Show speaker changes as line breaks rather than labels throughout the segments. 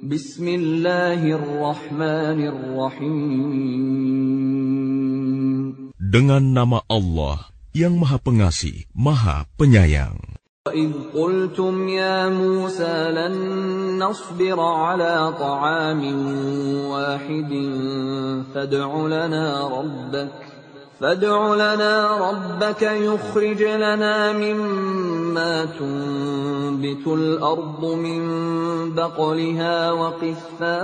Bismillahirrahmanirrahim.
Dengan nama Allah yang Maha Pengasih, Maha Penyayang.
وَإِذْ قُلْتُمْ يَا مُوسَى لَن نَّصْبِرَ عَلَىٰ طَعَامٍ وَاحِدٍ فادع لنا ربك يخرج لنا مما تنبت الأرض من بقلها وقثائها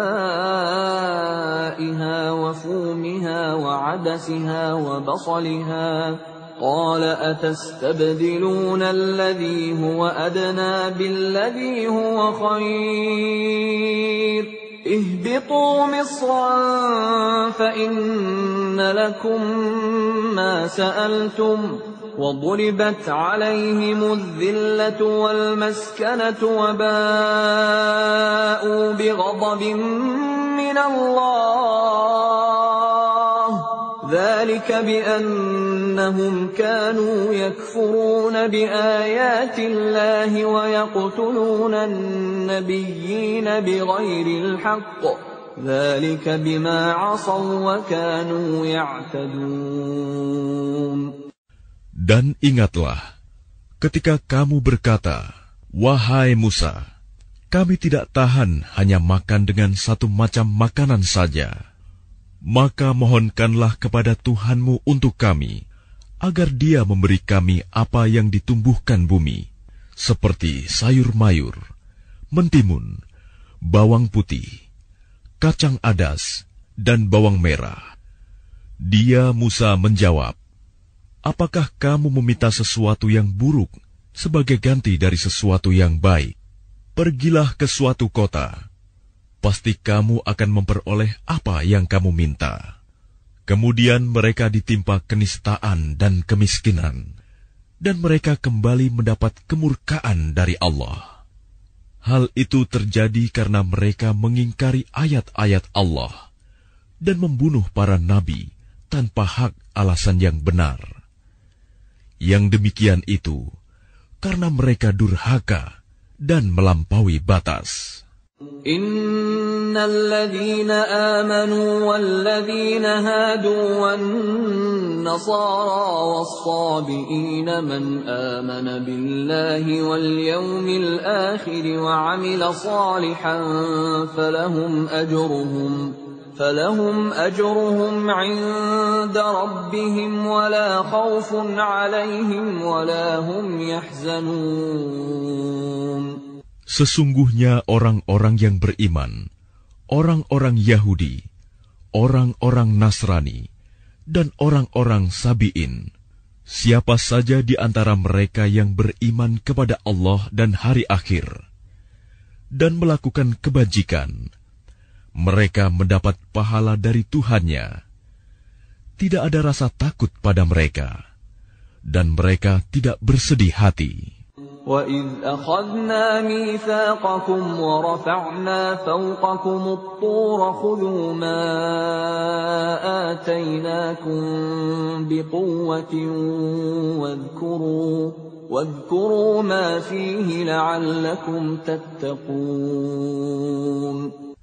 وفومها وعدسها وبصلها قال أتستبدلون الذي هو أدنى بالذي هو خير اهبطوا مصرا فإن لكم ما سألتم وضربت عليهم الذلة والمسكنة وباءوا بغضب من الله ذلك بأنهم كانوا يكفرون بآيات الله ويقتلون النبيين بغير الحق ذلك بما عصوا وكانوا يعتدون.
Dan ingatlah ketika kamu berkata, wahai Musa, kami tidak tahan hanya makan dengan satu macam makanan saja. Maka mohonkanlah kepada Tuhanmu untuk kami, agar Dia memberi kami apa yang ditumbuhkan bumi, seperti sayur mayur, mentimun, bawang putih, kacang adas, dan bawang merah. Dia Musa menjawab, apakah kamu meminta sesuatu yang buruk sebagai ganti dari sesuatu yang baik? Pergilah ke suatu kota. Pasti kamu akan memperoleh apa yang kamu minta. Kemudian mereka ditimpa kenistaan dan kemiskinan, dan mereka kembali mendapat kemurkaan dari Allah. Hal itu terjadi karena mereka mengingkari ayat-ayat Allah dan membunuh para nabi tanpa hak alasan yang benar. Yang demikian itu karena mereka durhaka dan melampaui batas.
إن الذين آمنوا والذين هادوا والنصارى والصابئين من آمن بالله واليوم الآخر وعمل صالحا فلهم أجرهم عند ربهم ولا خوف عليهم ولا هم يحزنون.
Sesungguhnya orang-orang yang beriman, orang-orang Yahudi, orang-orang Nasrani, dan orang-orang Sabi'in, siapa saja di antara mereka yang beriman kepada Allah dan hari akhir, dan melakukan kebajikan, mereka mendapat pahala dari Tuhannya. Tidak ada rasa takut pada mereka, dan mereka tidak bersedih hati.
وَإِذْ أَخَذْنَا مِيثَاقَكُمْ وَرَفَعْنَا فَوْقَكُمُ الطُّورَ خُذُوا مَا آتَيْنَاكُمْ بِقُوَّةٍ وَاذْكُرُوا مَا فِيهِ لَعَلَّكُمْ تَتَّقُونَ.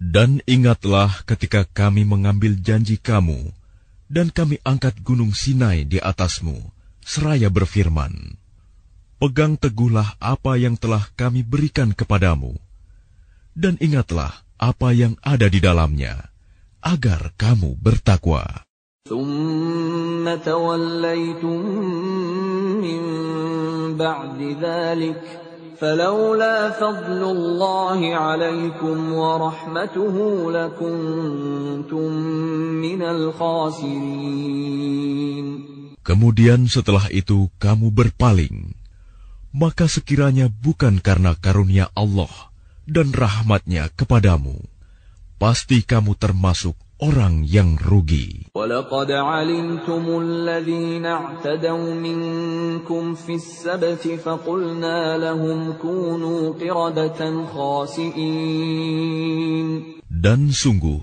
Dan ingatlah ketika kami mengambil janji kamu, dan kami angkat gunung Sinai di atasmu, seraya berfirman, pegang teguhlah apa yang telah kami berikan kepadamu, dan ingatlah apa yang ada di dalamnya, agar kamu bertakwa.
ثُمَّ تَوَلَّيْتُم مِّن بَعْدِ ذَلِكَ فَلَوْلَا فَضْلُ اللَّهِ عَلَيْكُمْ وَرَحْمَتُهُ لَكُنتُم مِّنَ الْخَاسِرِينَ.
Kemudian setelah itu kamu berpaling, maka sekiranya bukan karena karunia Allah dan rahmat-Nya kepadamu, pasti kamu termasuk orang yang rugi.
وَلَقَدْ عَلِمْتُمُ الَّذِينَ اعْتَدَوْا مِنكُمْ فِي السَّبْتِ فَقُلْنَا لَهُمْ كُونُوا قِرَدَةً خَاسِئِينَ.
Dan sungguh,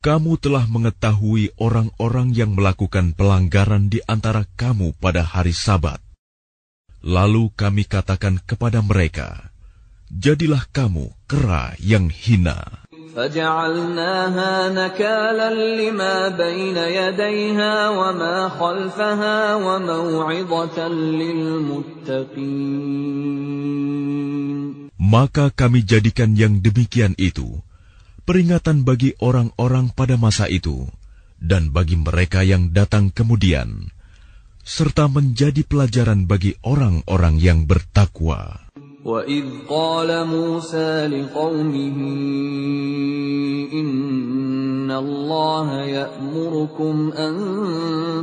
kamu telah mengetahui orang-orang yang melakukan pelanggaran di antara kamu pada hari Sabat. Lalu kami katakan kepada mereka, jadilah kamu kera yang hina.
فجعلناها نكالا لما بين يديها وما خلفها وموعظة للمتقين.
Maka kami jadikan yang demikian itu peringatan bagi orang-orang pada masa itu dan bagi mereka yang datang kemudian, serta menjadi pelajaran bagi orang-orang yang bertakwa.
وَإِذْ قَالَ مُوسَى لِقَوْمِهِ إِنَّ اللَّهَ يَأْمُرُكُمْ أَن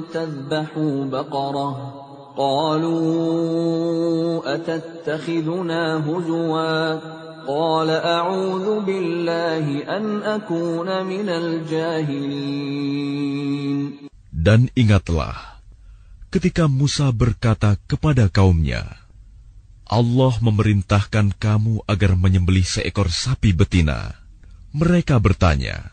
تَذْبَحُوا بَقَرَةً قَالُوا أَتَتَّخِذُنَا هُزُوًا قَالَ أَعُوذُ بِاللَّهِ أَنْ أَكُونَ مِنَ الْجَاهِلِينَ.
Dan ingatlah ketika Musa berkata kepada kaumnya, Allah memerintahkan kamu agar menyembelih seekor sapi betina. Mereka bertanya,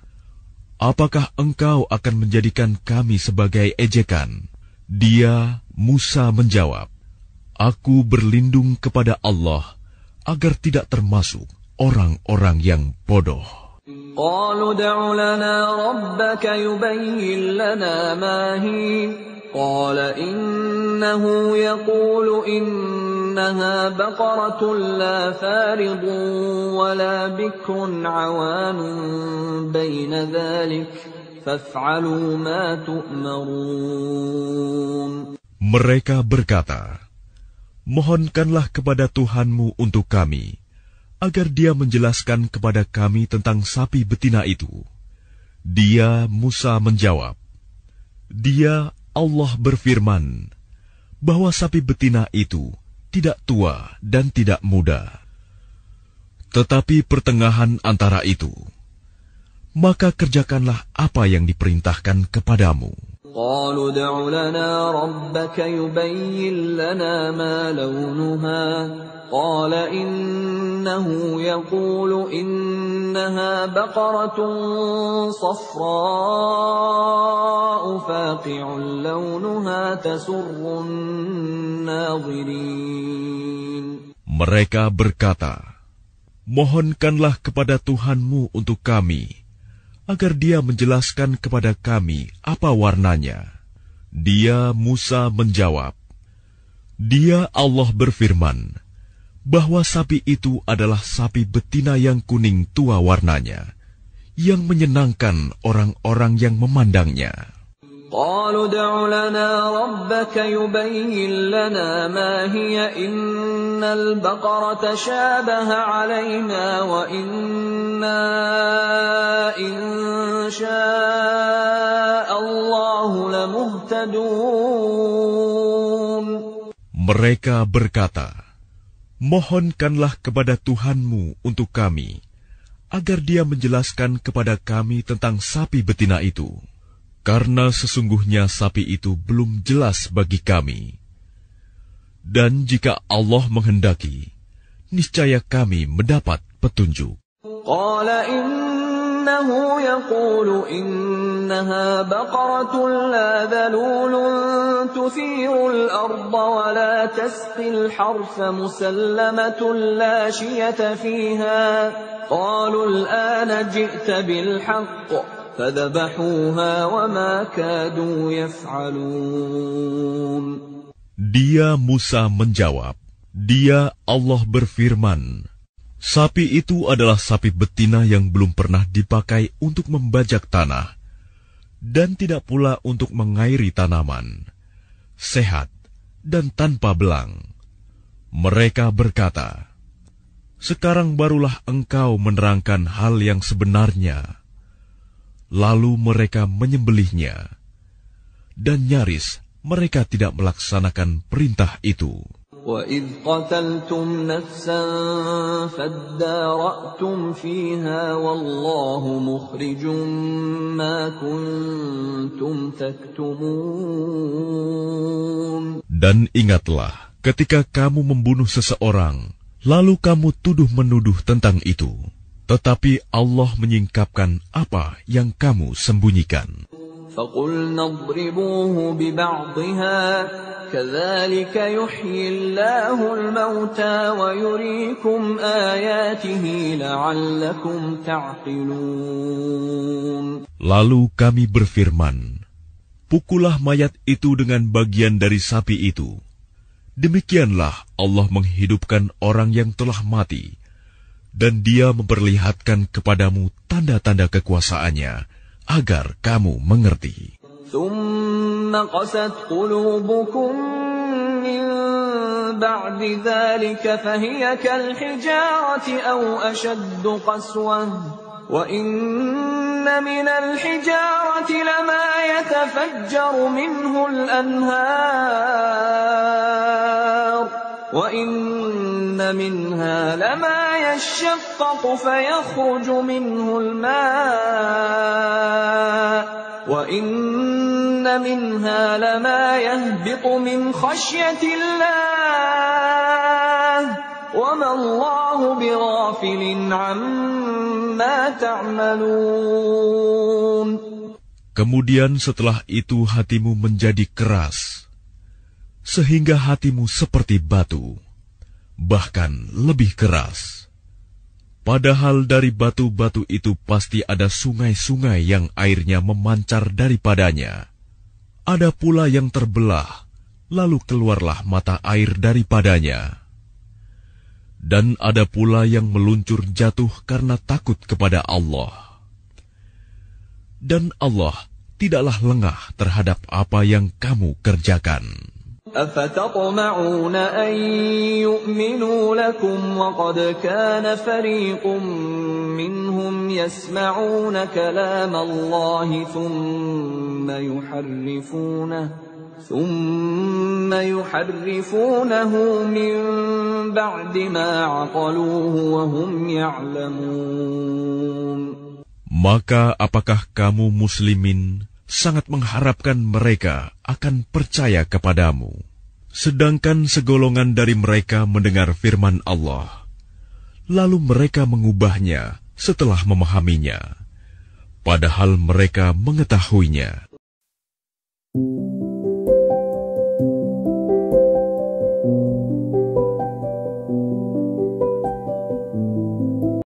apakah engkau akan menjadikan kami sebagai ejekan? Dia, Musa, menjawab, aku berlindung kepada Allah agar tidak termasuk orang-orang yang bodoh.
قالوا ادع لنا ربك يبين لنا ما هي قال إنه يقول إنها بقرة لا فارض ولا بكر عوان بين ذلك فافعلوا ما تؤمرون.
Mereka berkata, mohonkanlah kepada Tuhanmu untuk kami agar dia menjelaskan kepada kami tentang sapi betina itu. Dia, Musa, menjawab, dia, Allah berfirman, bahwa sapi betina itu tidak tua dan tidak muda, tetapi pertengahan antara itu. Maka kerjakanlah apa yang diperintahkan kepadamu.
قالوا ادع لنا ربك يبين لنا ما لونها قال إنه يقول إنها بقرة صفراء فاقع لونها تسر الناظرين.
Mereka berkata, mohonkanlah kepada Tuhanmu untuk kami agar dia menjelaskan kepada kami apa warnanya. Dia, Musa, menjawab, dia, Allah berfirman, bahwa sapi itu adalah sapi betina yang kuning tua warnanya, yang menyenangkan orang-orang yang memandangnya.
قالوا ادع لنا ربك يبين لنا ما هي إن البقرة شابه علينا وإنا إن شاء الله لمهتدون.
Mereka berkata, mohonkanlah kepada Tuhanmu untuk kami agar dia menjelaskan kepada kami tentang sapi betina itu. Karena sesungguhnya sapi itu belum jelas bagi kami. Dan jika Allah menghendaki, niscaya kami mendapat petunjuk.
Qala innahu yaqulu innaha baqaratun la dhalulun tuthirul arda wa la tasqil harfa musallamatun la shiyata fiha. Qalu al-ana ji'ta bil haqq. فذبحوها وما كادوا يفعلون.
Dia, Musa, menjawab, dia, Allah berfirman, sapi itu adalah sapi betina yang belum pernah dipakai untuk membajak tanah dan tidak pula untuk mengairi tanaman, sehat dan tanpa belang. Mereka berkata, sekarang barulah engkau menerangkan hal yang sebenarnya. Lalu mereka menyembelihnya, dan nyaris mereka tidak melaksanakan perintah itu.
وَإِذْ قَتَلْتُمْ نَفْسًا فَادَّارَأْتُمْ فِيهَا وَاللَّهُ مُخْرِجٌ مَا كُنْتُمْ تَكْتُمُونَ.
Dan ingatlah ketika kamu membunuh seseorang, lalu kamu tuduh-menuduh tentang itu. Tetapi Allah menyingkapkan apa yang kamu sembunyikan.
فَقُلْنَا اضْرِبُوهُ بِبَعْضِهَا كذلك يحيي الله الموتى ويريكم آياته لعلكم تعقلون.
Lalu kami berfirman, pukullah mayat itu dengan bagian dari sapi itu. Demikianlah Allah menghidupkan orang yang telah mati, dan Dia memperlihatkan kepadamu tanda-tanda kekuasaannya, agar kamu mengerti.
ثم قست قلوبكم من بعد ذلك فهي كالحجارة أو أشد قسوة وإن من الحجارة لما يتفجر منه الأنهار وإن منها لما يشقق فيخرج منه الماء وَإِنَّ مِنْهَا لَمَا يَهْبِطُ مِنْ خَشْيَةِ اللَّهِ وَمَا اللَّهُ بِغَافِلٍ عَمَّا تَعْمَلُونَ.
Kemudian setelah itu hatimu menjadi keras, sehingga hatimu seperti batu, bahkan lebih keras. Padahal dari batu-batu itu pasti ada sungai-sungai yang airnya memancar daripadanya. Ada pula yang terbelah, lalu keluarlah mata air daripadanya. Dan ada pula yang meluncur jatuh karena takut kepada Allah. Dan Allah tidaklah lengah terhadap apa yang kamu kerjakan.
أفتطمعون أن يؤمنوا لكم وقد كان فريق منهم يسمعون كلام الله ثم يحرفونه من بعد ما عقلوه وهم يعلمون.
Maka apakah kamu muslimin sangat mengharapkan mereka akan percaya kepadamu, sedangkan segolongan dari mereka mendengar firman Allah, lalu mereka mengubahnya setelah memahaminya, padahal mereka mengetahuinya.